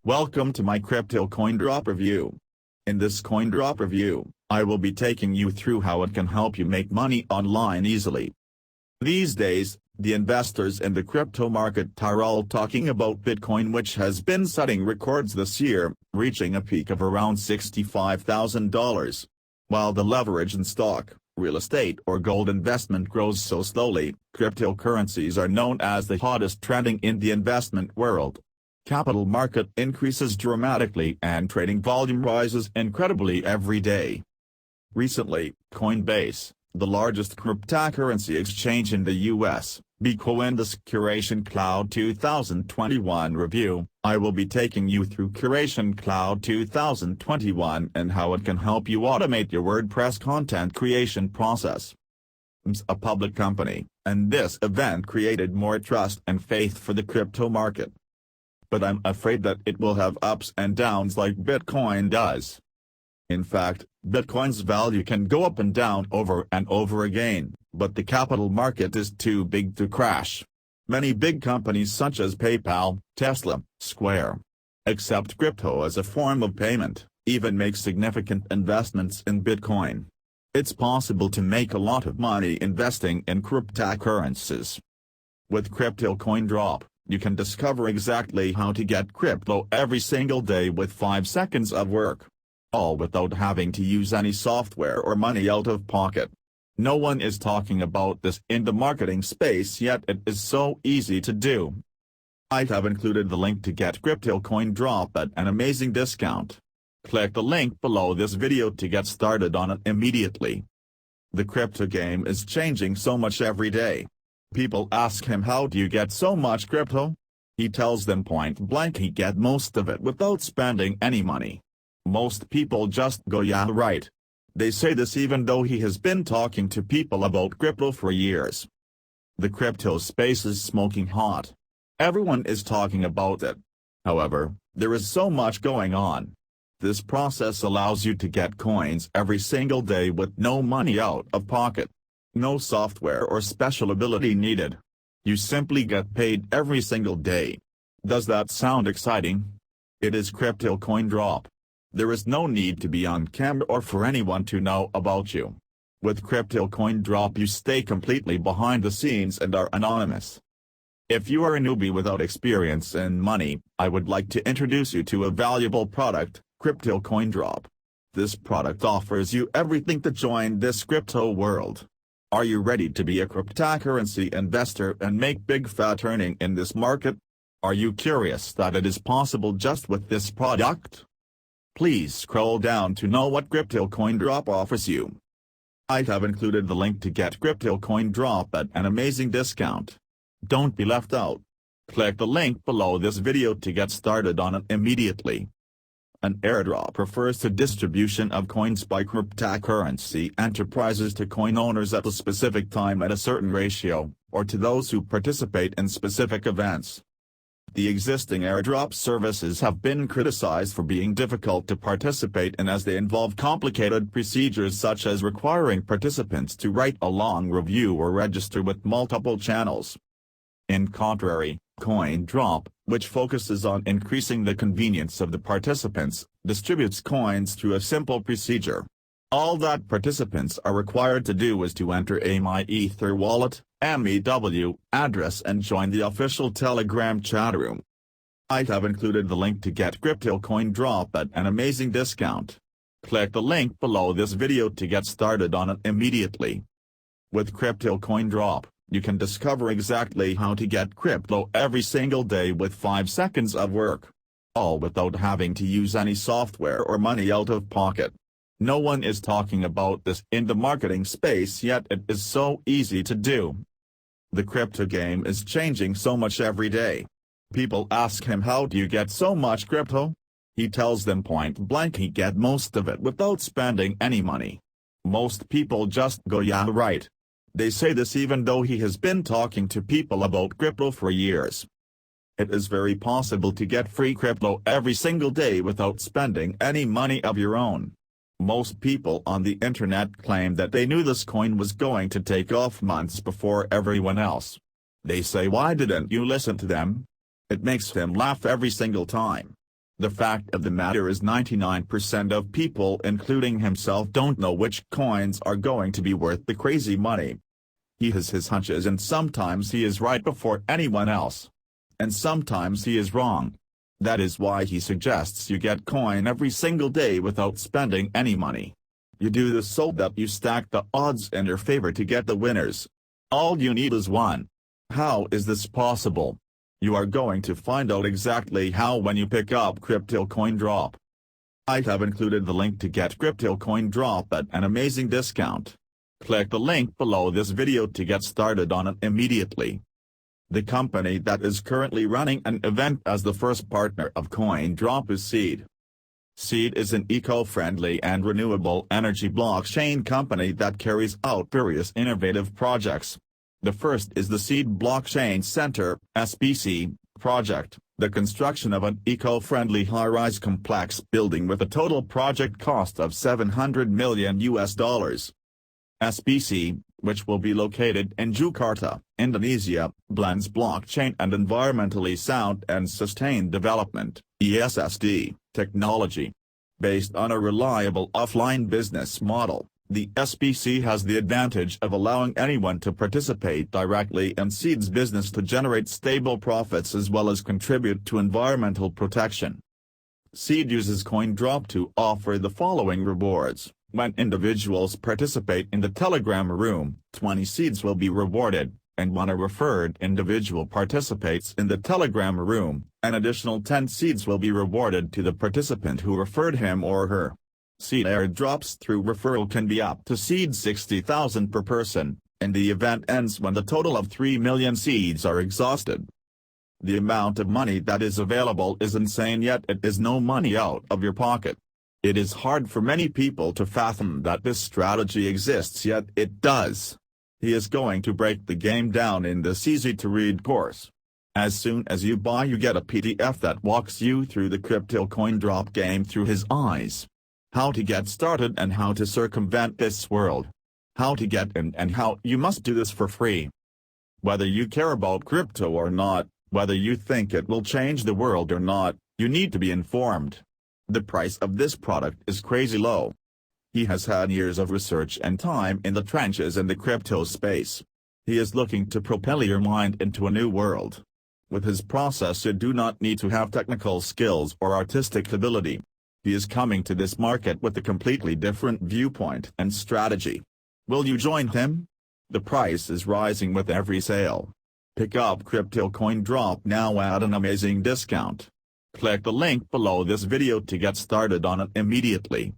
Welcome to my Crypto Coindrop review. In this Coindrop review, I will be taking you through how it can help you make money online easily. These days, the investors in the crypto market are all talking about Bitcoin, which has been setting records this year, reaching a peak of around $65,000. While the leverage in stock, real estate or gold investment grows so slowly, cryptocurrencies are known as the hottest trending in the investment world. Capital market increases dramatically and trading volume rises incredibly every day. Recently, Coinbase, the largest cryptocurrency exchange in the US, becoIn this Curation Cloud 2021 review. I will be taking you through Curation Cloud 2021 and how it can help you automate your WordPress content creation process. It's a public company, and this event created more trust and faith for the crypto market. But I'm afraid that it will have ups and downs like Bitcoin does. In fact, Bitcoin's value can go up and down over and over again, but the capital market is too big to crash. Many big companies such as PayPal, Tesla, Square, accept crypto as a form of payment, even make significant investments in Bitcoin. It's possible to make a lot of money investing in cryptocurrencies. With Crypto Coindrop, you can discover exactly how to get crypto every single day with 5 seconds of work. All without having to use any software or money out of pocket. No one is talking about this in the marketing space, yet it is so easy to do. I have included the link to get Crypto Coindrop at an amazing discount. Click the link below this video to get started on it immediately. The crypto game is changing so much every day. People ask him, how do you get so much crypto? He tells them point blank he get most of it without spending any money. Most people just go, yeah right. They say this even though he has been talking to people about crypto for years. The crypto space is smoking hot. Everyone is talking about it. However, there is so much going on. This process allows you to get coins every single day with no money out of pocket. No software or special ability needed. You simply get paid every single day. Does that sound exciting? It is Crypto Coindrop. There is no need to be on camera or for anyone to know about you. With Crypto Coindrop you stay completely behind the scenes and are anonymous. If you are a newbie without experience in money, I would like to introduce you to a valuable product, Crypto Coindrop. This product offers you everything to join this crypto world. Are you ready to be a cryptocurrency investor and make big fat earning in this market? Are you curious that it is possible just with this product? Please scroll down to know what Crypto Coindrop offers you. I have included the link to get Crypto Coindrop at an amazing discount. Don't be left out. Click the link below this video to get started on it immediately. An airdrop refers to distribution of coins by cryptocurrency enterprises to coin owners at a specific time at a certain ratio, or to those who participate in specific events. The existing airdrop services have been criticized for being difficult to participate in as they involve complicated procedures such as requiring participants to write a long review or register with multiple channels. In contrary, Coindrop, which focuses on increasing the convenience of the participants, distributes coins through a simple procedure. All that participants are required to do is to enter a MyEther wallet, MEW, address and join the official Telegram chat room. I have included the link to get Crypto Coindrop at an amazing discount. Click the link below this video to get started on it immediately. With Crypto Coindrop, you can discover exactly how to get crypto every single day with 5 seconds of work. All without having to use any software or money out of pocket. No one is talking about this in the marketing space, yet it is so easy to do. The crypto game is changing so much every day. People ask him, how do you get so much crypto? He tells them point blank he get most of it without spending any money. Most people just go, yeah right. They say this even though he has been talking to people about crypto for years. It is very possible to get free crypto every single day without spending any money of your own. Most people on the internet claim that they knew this coin was going to take off months before everyone else. They say, why didn't you listen to them? It makes them laugh every single time. The fact of the matter is 99% of people including himself don't know which coins are going to be worth the crazy money. He has his hunches and sometimes he is right before anyone else. And sometimes he is wrong. That is why he suggests you get coin every single day without spending any money. You do this so that you stack the odds in your favor to get the winners. All you need is one. How is this possible? You are going to find out exactly how when you pick up Crypto Coindrop. I have included the link to get Crypto Coindrop at an amazing discount. Click the link below this video to get started on it immediately. The company that is currently running an event as the first partner of Coindrop is Seed. Seed is an eco-friendly and renewable energy blockchain company that carries out various innovative projects. The first is the Seed Blockchain Center (SBC) project, the construction of an eco-friendly high-rise complex building with a total project cost of $700 million. SBC, which will be located in Jakarta, Indonesia, blends blockchain and environmentally sound and sustained development (ESSD) technology. Based on a reliable offline business model, the SBC has the advantage of allowing anyone to participate directly in Seed's business to generate stable profits as well as contribute to environmental protection. Seed uses Coindrop to offer the following rewards. When individuals participate in the Telegram room, 20 seeds will be rewarded, and when a referred individual participates in the Telegram room, an additional 10 seeds will be rewarded to the participant who referred him or her. Seed airdrops through referral can be up to seed 60,000 per person, and the event ends when the total of 3 million seeds are exhausted. The amount of money that is available is insane, yet it is no money out of your pocket. It is hard for many people to fathom that this strategy exists, yet it does. He is going to break the game down in this easy-to-read course. As soon as you buy, you get a PDF that walks you through the Crypto Coindrop game through his eyes. How to get started and how to circumvent this world. How to get in and how you must do this for free. Whether you care about crypto or not, whether you think it will change the world or not, you need to be informed. The price of this product is crazy low. He has had years of research and time in the trenches in the crypto space. He is looking to propel your mind into a new world. With his process, you do not need to have technical skills or artistic ability. He is coming to this market with a completely different viewpoint and strategy. Will you join him? The price is rising with every sale. Pick up Crypto Coindrop now at an amazing discount. Click the link below this video to get started on it immediately.